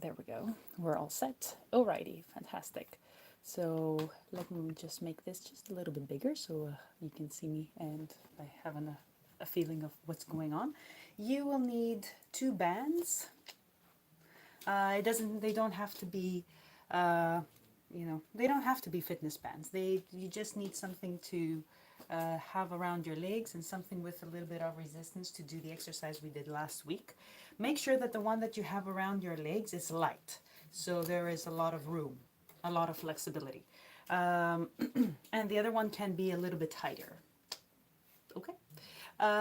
There we go. We're all set. Alrighty, fantastic. So let me just make this just a little bit bigger so you can see me and I have a feeling of what's going on. You will need two bands. They don't have to be, they don't have to be fitness bands. You just need something to have around your legs and something with a little bit of resistance to do the exercise we did last week. Make sure that the one that you have around your legs is light, so there is a lot of room, a lot of flexibility. And the other one can be a little bit tighter. Okay.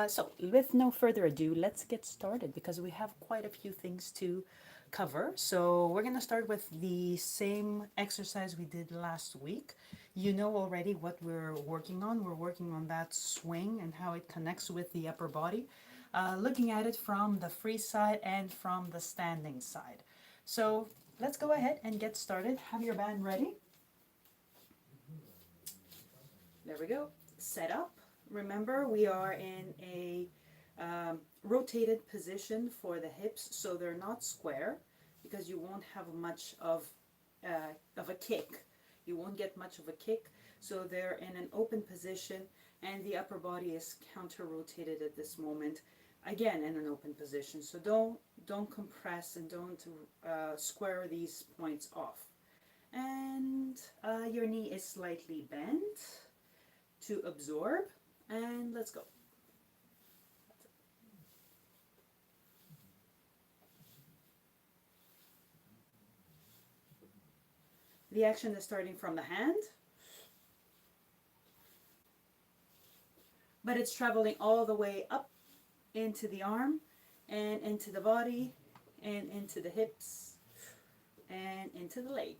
So with no further ado, let's get started because we have quite a few things to cover. So we're going to start with the same exercise we did last week. You know already what we're working on. We're working on that swing and how it connects with the upper body, looking at it from the free side and from the standing side. So let's go ahead and get started. Have your band ready. There we go. Set up. Remember, we are in a rotated position for the hips, so they're not square because you won't have much of a kick. You won't get much of a kick, so they're in an open position, and the upper body is counter-rotated at this moment, again in an open position. So don't compress and don't square these points off. And your knee is slightly bent to absorb. And let's go. The action is starting from the hand, but it's traveling all the way up into the arm and into the body and into the hips and into the leg.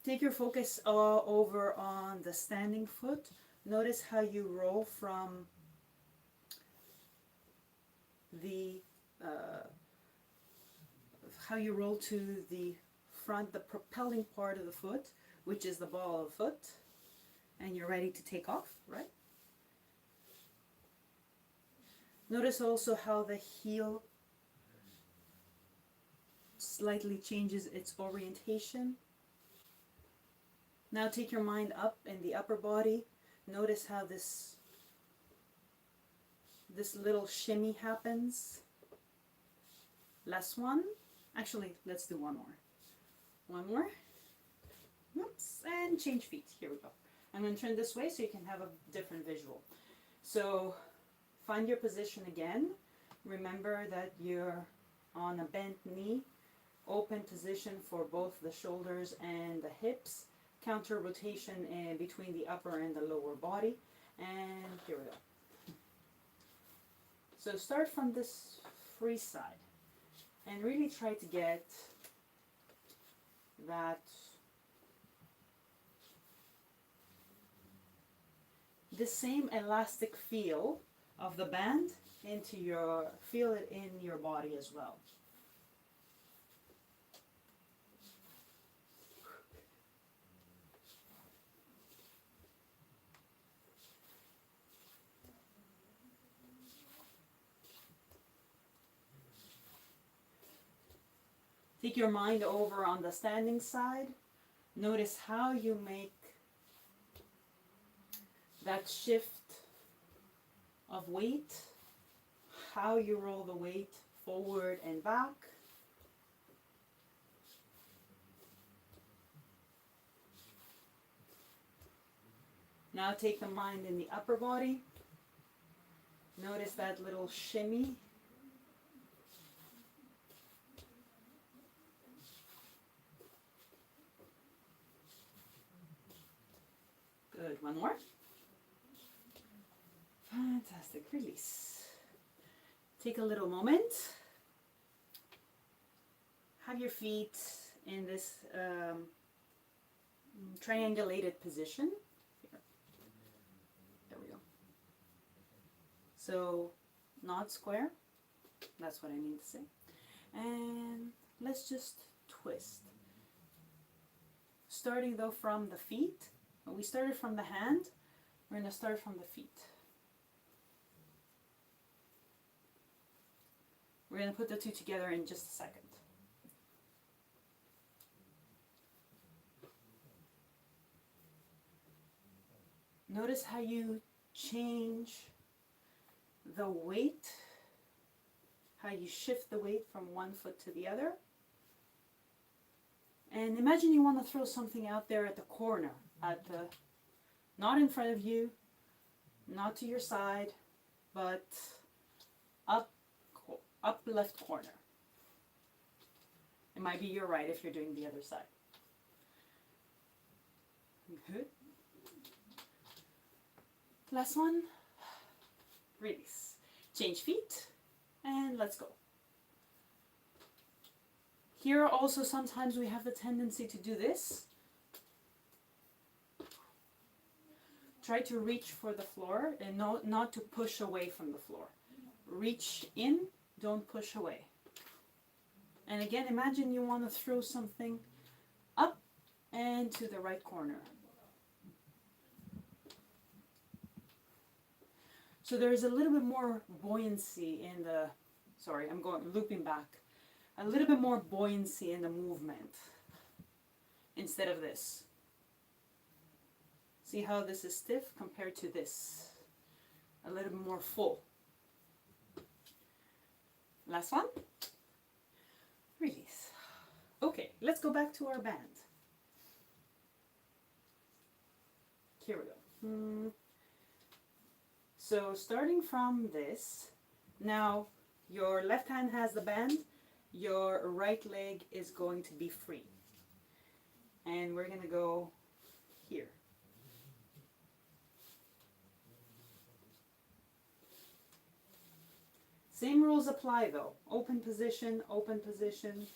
Take your focus over on the standing foot. Notice how you roll from how you roll to the front, the propelling part of the foot, which is the ball of the foot, and you're ready to take off, right? Notice also how the heel slightly changes its orientation. Now take your mind up in the upper body. Notice how this little shimmy happens. Last one. Actually, let's do one more. One more. Oops, and change feet. Here we go. I'm going to turn this way so you can have a different visual. So find your position again. Remember that you're on a bent knee, open position for both the shoulders and the hips. Counter rotation between the upper and the lower body, and here we go. So start from this free side and really try to get the same elastic feel of the band feel it in your body as well. Take your mind over on the standing side. Notice how you make that shift of weight, how you roll the weight forward and back. Now take the mind in the upper body. Notice that little shimmy. Good, one more. Fantastic, release. Take a little moment. Have your feet in this triangulated position. Here. There we go. So, not square. That's what I mean to say. And let's just twist. Starting though from the feet. We started from the hand. We're going to start from the feet. We're going to put the two together in just a second. Notice how you change the weight, how you shift the weight from one foot to the other. And imagine you want to throw something out there at the corner, not in front of you, not to your side, but up left corner. It might be your right if you're doing the other side. Good. Last one. Release. Change feet and let's go. Here also sometimes we have the tendency to do this. Try to reach for the floor and not to push away from the floor. Reach in, don't push away. And again, imagine you want to throw something up and to the right corner. So there's a little bit more buoyancy in the, sorry, I'm looping back. A little bit more buoyancy in the movement instead of this. See how this is stiff compared to this? A little bit more full. Last one. Release. Okay, let's go back to our band. Here we go. So starting from this, now your left hand has the band, your right leg is going to be free. And we're going to go here. Same rules apply though. Open position, open position.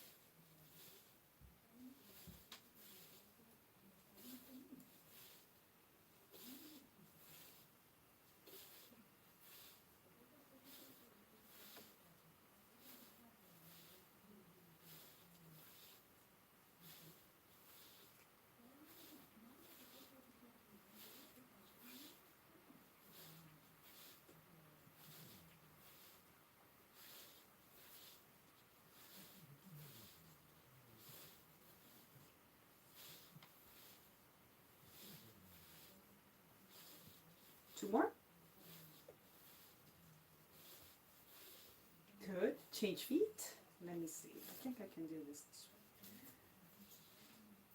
Two more. Good. Change feet. Let me see. I think I can do this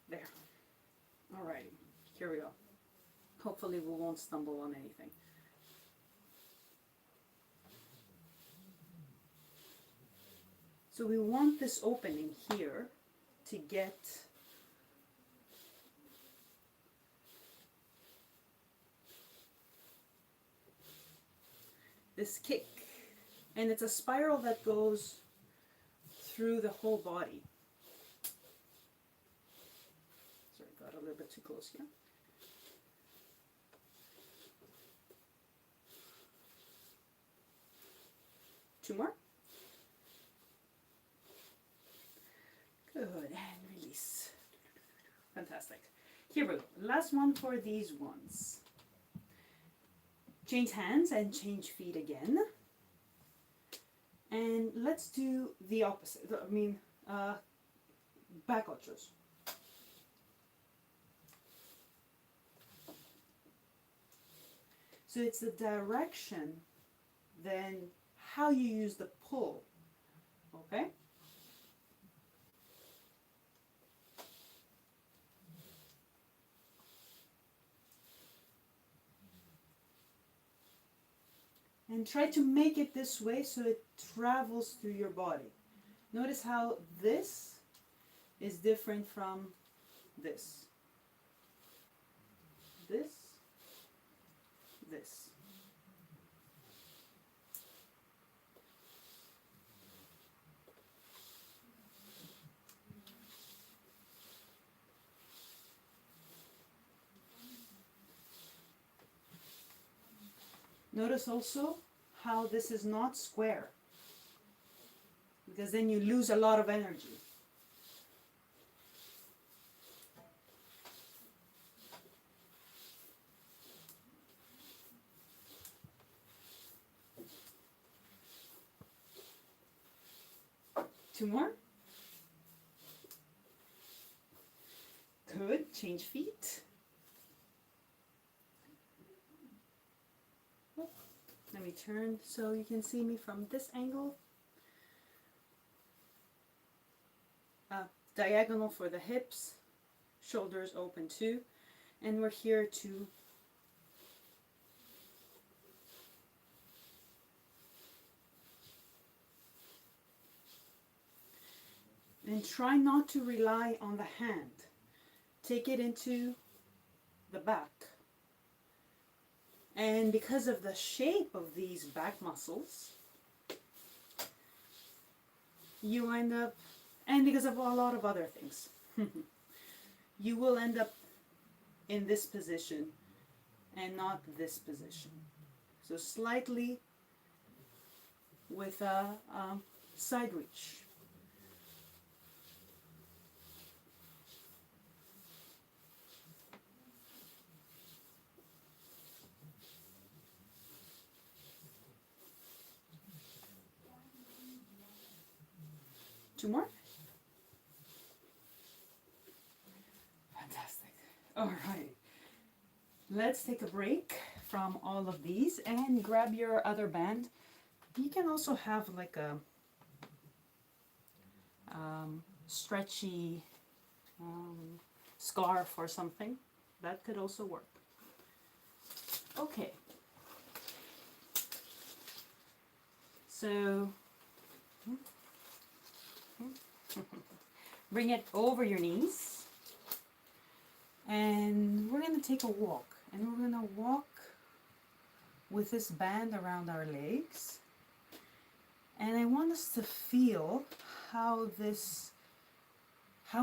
way. There. All right. Here we go. Hopefully we won't stumble on anything. So we want this opening here to get this kick, and it's a spiral that goes through the whole body. Sorry, got a little bit too close here. Two more. Good, and release. Fantastic. Here we go. Last one for these ones. Change hands and change feet again. And let's do the opposite. Back ochos. So it's the direction, then how you use the pull. Okay? And try to make it this way so it travels through your body. Notice how this is different from this. This. Notice also how this is not square, because then you lose a lot of energy. 2 more. Good. Change feet. Let me turn so you can see me from this angle. Diagonal for the hips, shoulders open too, and we're here to and try not to rely on the hand. Take it into the back. And because of the shape of these back muscles, you end up, and because of a lot of other things, you will end up in this position and not this position. So slightly with a side reach. Two more. Fantastic. All right. Let's take a break from all of these and grab your other band. You can also have like a stretchy scarf or something. That could also work. Okay. So bring it over your knees, and we're going to take a walk, and we're going to walk with this band around our legs, and I want us to feel how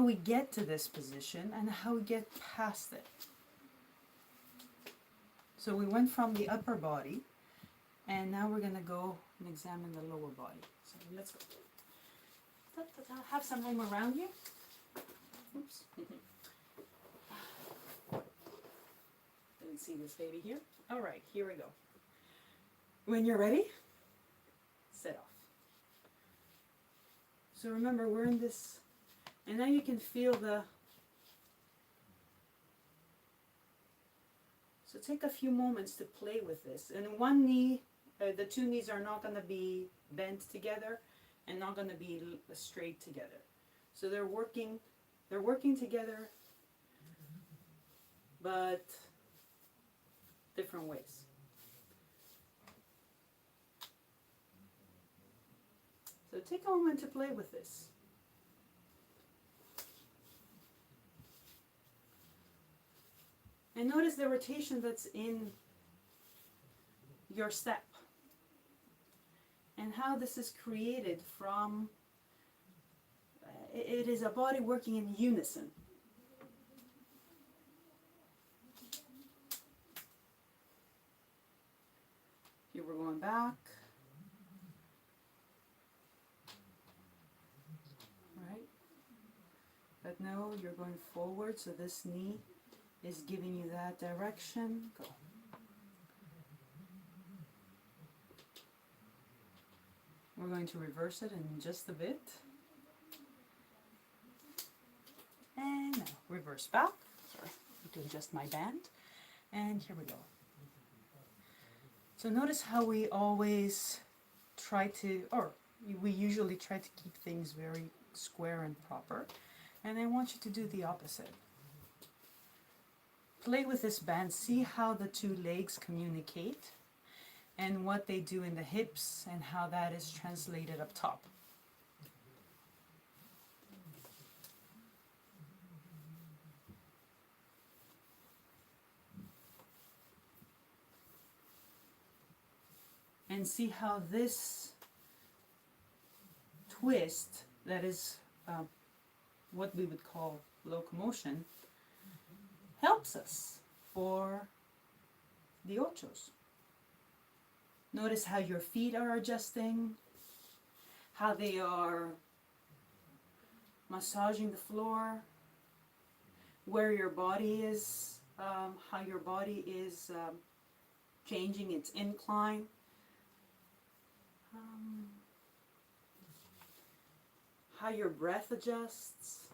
we get to this position and how we get past it. So we went from the upper body, and now we're going to go and examine the lower body. So let's go. Have some room around you. Oops. Didn't see this baby here. All right, here we go. When you're ready, set off. So remember, we're in this, and now you can feel the, so take a few moments to play with this. And one knee, the two knees are not going to be bent together and not going to be straight together. So they're working together, but different ways. So take a moment to play with this. And notice the rotation that's in your step, and how this is created from, it is a body working in unison. Here we're going back. Right? But no, you're going forward, so this knee is giving you that direction. Go. We're going to reverse it in just a bit. And now reverse back. Sorry, to adjust my band. And here we go. So notice how we always try to, or we usually try to keep things very square and proper. And I want you to do the opposite. Play with this band. See how the two legs communicate, and what they do in the hips, and how that is translated up top. And see how this twist, that is what we would call locomotion, helps us for the ochos. Notice how your feet are adjusting, how they are massaging the floor, where your body is, how your body is changing its incline. how your breath adjusts,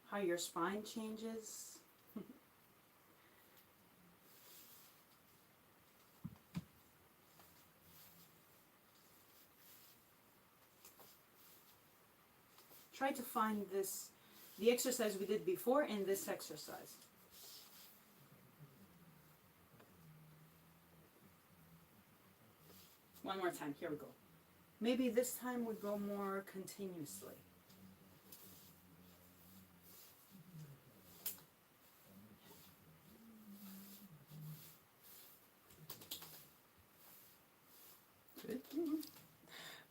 how your spine changes. Try to find the exercise we did before in this exercise. One more time, here we go. Maybe this time we go more continuously. Good.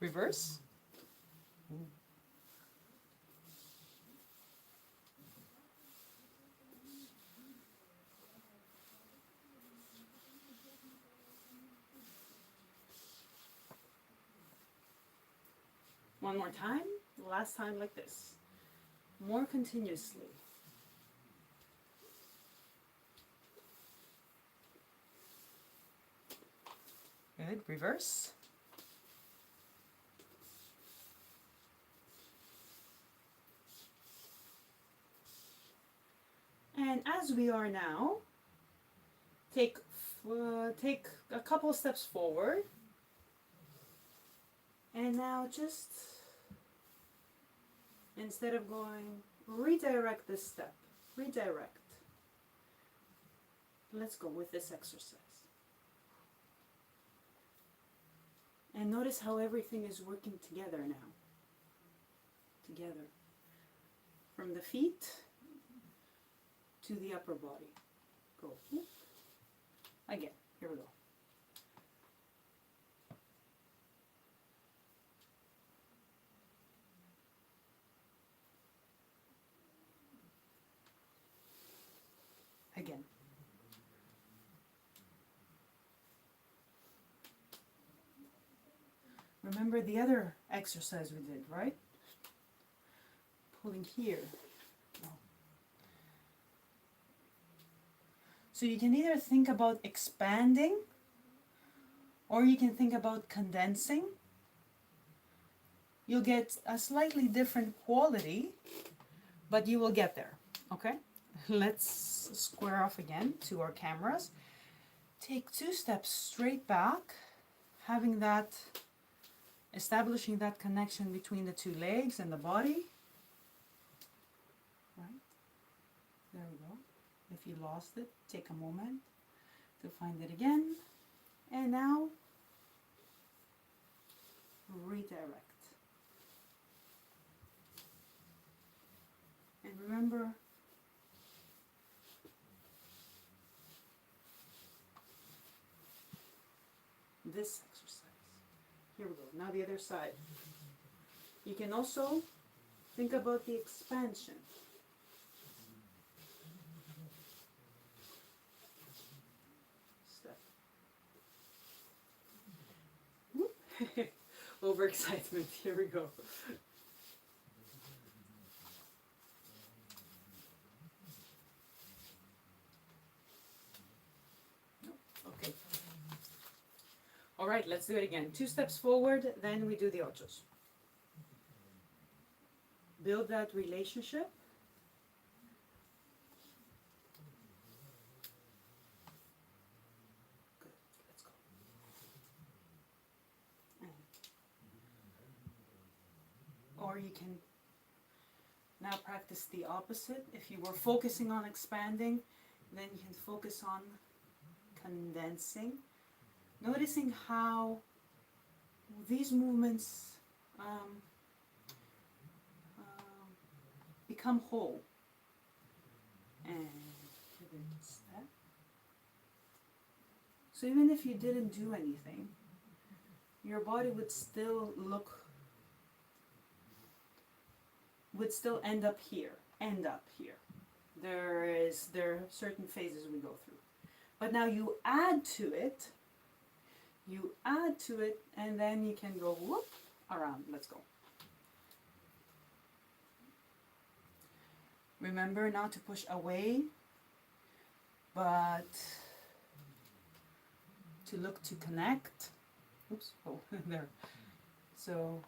Reverse. One more time, last time like this. More continuously. Good, reverse. And as we are now, take a couple steps forward. And now just, instead of going, redirect this step. Redirect. Let's go with this exercise. And notice how everything is working together now. Together. From the feet to the upper body. Go. Again. Here we go. Again. Remember the other exercise we did, right? Pulling here. No. So you can either think about expanding or you can think about condensing. You'll get a slightly different quality, but you will get there, okay? Let's square off again to our cameras. Take 2 steps straight back, establishing that connection between the 2 legs and the body. Right? There we go. If you lost it, take a moment to find it again. And now, redirect. And remember, this exercise. Here we go. Now the other side. You can also think about the expansion. Step. Overexcitement. Here we go. Okay. All right, let's do it again. 2 steps forward, then we do the ochos. Build that relationship. Good, let's go. Or you can now practice the opposite. If you were focusing on expanding, then you can focus on condensing. Noticing how these movements become whole. And pivot step. So even if you didn't do anything, your body would still end up here. There are certain phases we go through. But now you add to it, and then you can go whoop around. Let's go. Remember not to push away, but to look to connect. Oops, oh, there. So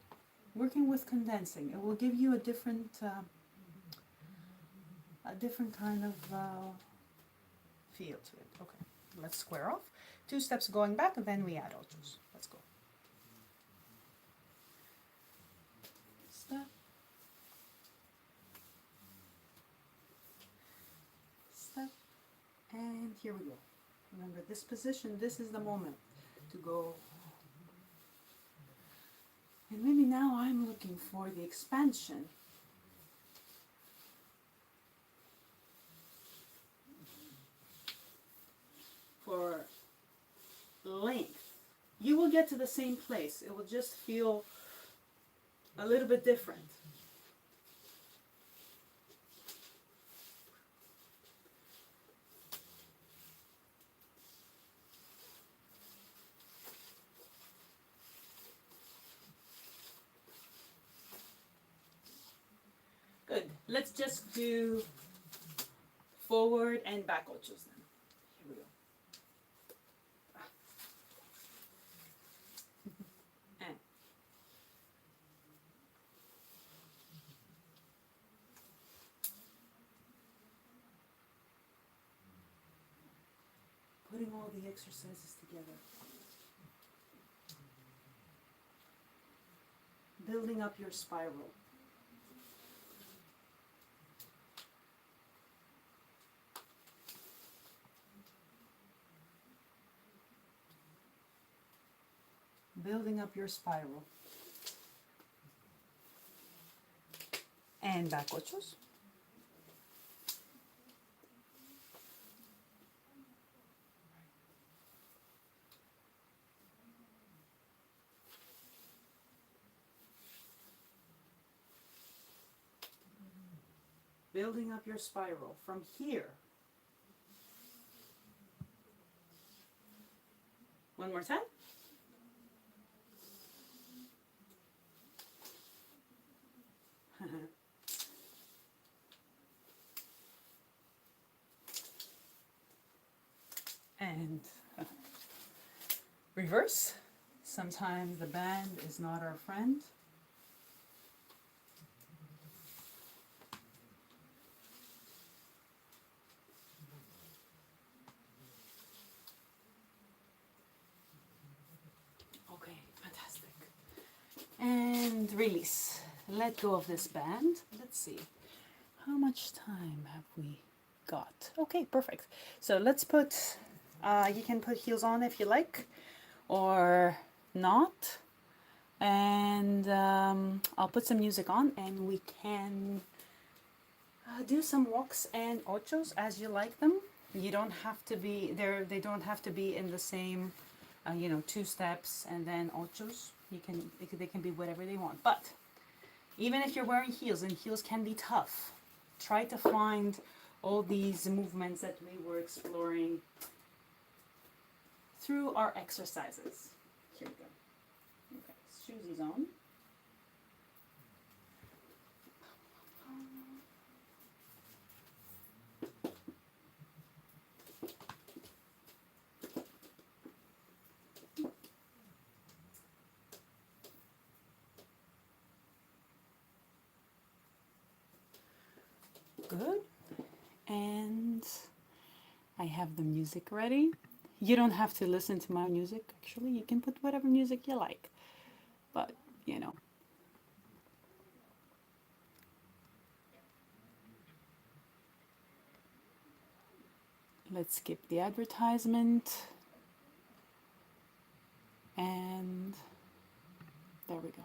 working with condensing. It will give you a different kind of feel to it. Okay, let's square off. 2 steps going back, and then we add ochos. Let's go. Step. Step. And here we go. Remember this position, this is the moment to go. And maybe now I'm looking for the expansion. For length. You will get to the same place. It will just feel a little bit different. Good. Let's just do forward and back ochos then. Here we go. And putting all the exercises together. Building up your spiral. Building up your spiral. And back ochos. Building up your spiral from here. One more time. And reverse. Sometimes the band is not our friend. Okay, fantastic. And release. Let go of this band. Let's see. How much time have we got? Okay, perfect. So let's put, you can put heels on if you like, or not. And I'll put some music on, and we can do some walks and ochos as you like them. You don't have to be there. They don't have to be in the same, 2 steps and then ochos. They can be whatever they want. But even if you're wearing heels, and heels can be tough, try to find all these movements that we were exploring through our exercises. Here we go. Okay, shoesies on. Good. And I have the music ready. You don't have to listen to my music, actually. You can put whatever music you like. But, Let's skip the advertisement. And there we go.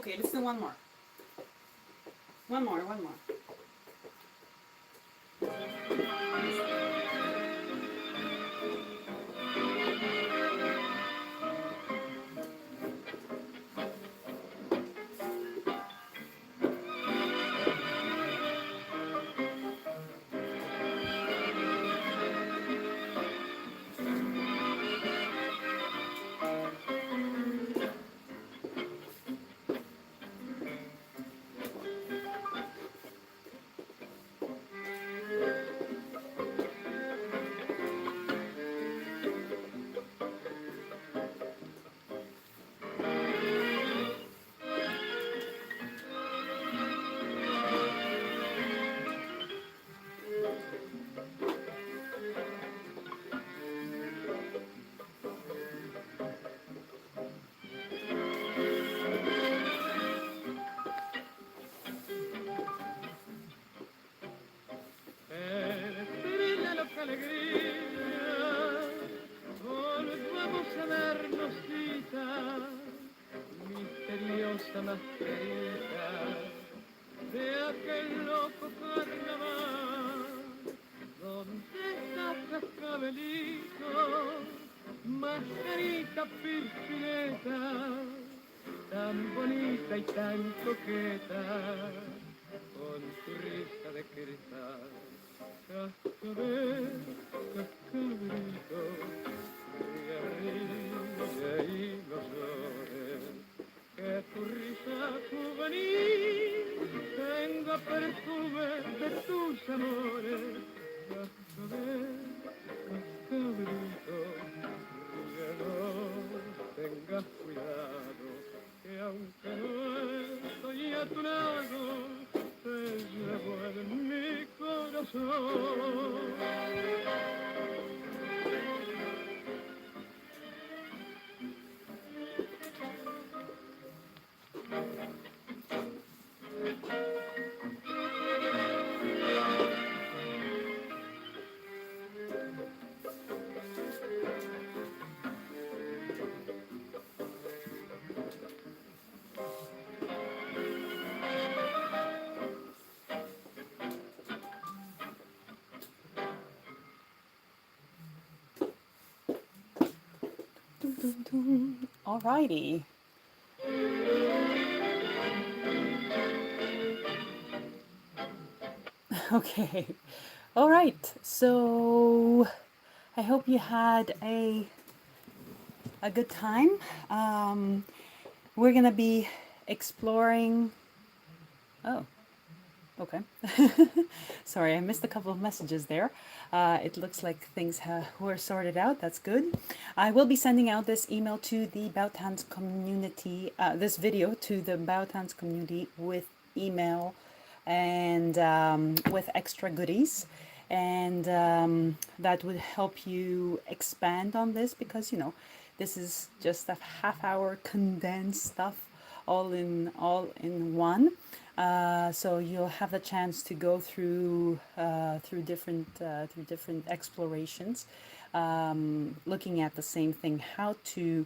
Okay, let's do one more. One more. Volvamos a darnos cita, misteriosa mascarita de aquel loco carnaval, donde está Cascabelito, mascarita pispireta, tan bonita y tan coqueta, con tu risa de cristal. Cascabel, cascabelito, ríe y no llores, que tu risa juvenil tenga perfume de tus amores. Cascabel, cascabelito, ríe, no tengas cuidado, que aunque no estoy a tu lado, te llevo en mi corazón. Alrighty. Okay. All right. So I hope you had a good time. We're gonna be exploring. Oh, okay. Sorry, I missed a couple of messages there. It looks like things were sorted out. That's good. I will be sending out this email to the Bautanz community, this video to the Bautanz community with email and with extra goodies. And that would help you expand on this because, you know, this is just a half-hour condensed stuff all in one. So you'll have the chance to go through different explorations, looking at the same thing, how to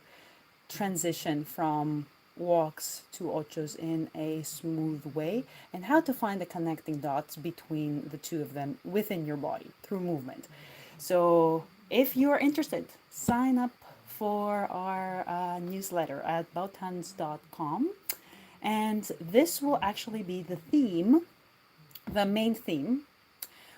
transition from walks to ochos in a smooth way, and how to find the connecting dots between the two of them within your body through movement. So if you are interested, sign up for our newsletter at bautanz.com. And this will actually be the theme, the main theme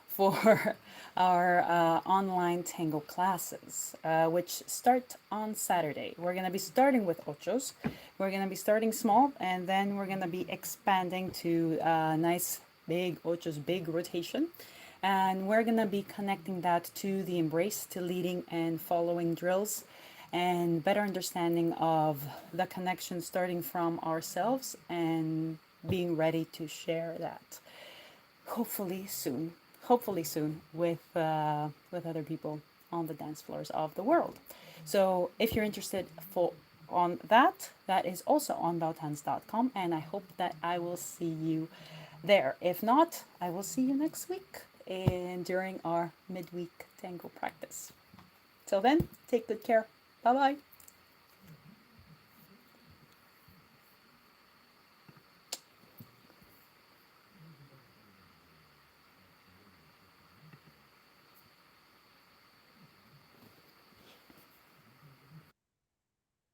for our online tango classes, which start on Saturday. We're going to be starting with ochos. We're going to be starting small, and then we're going to be expanding to a nice big ochos, big rotation. And we're going to be connecting that to the embrace, to leading and following drills, and better understanding of the connection starting from ourselves and being ready to share that hopefully soon with other people on the dance floors of the world. So if you're interested on that is also on bautanz.com, and I hope that I will see you there. If not, I will see you next week and during our midweek tango practice. Till then, take good care. Bye bye.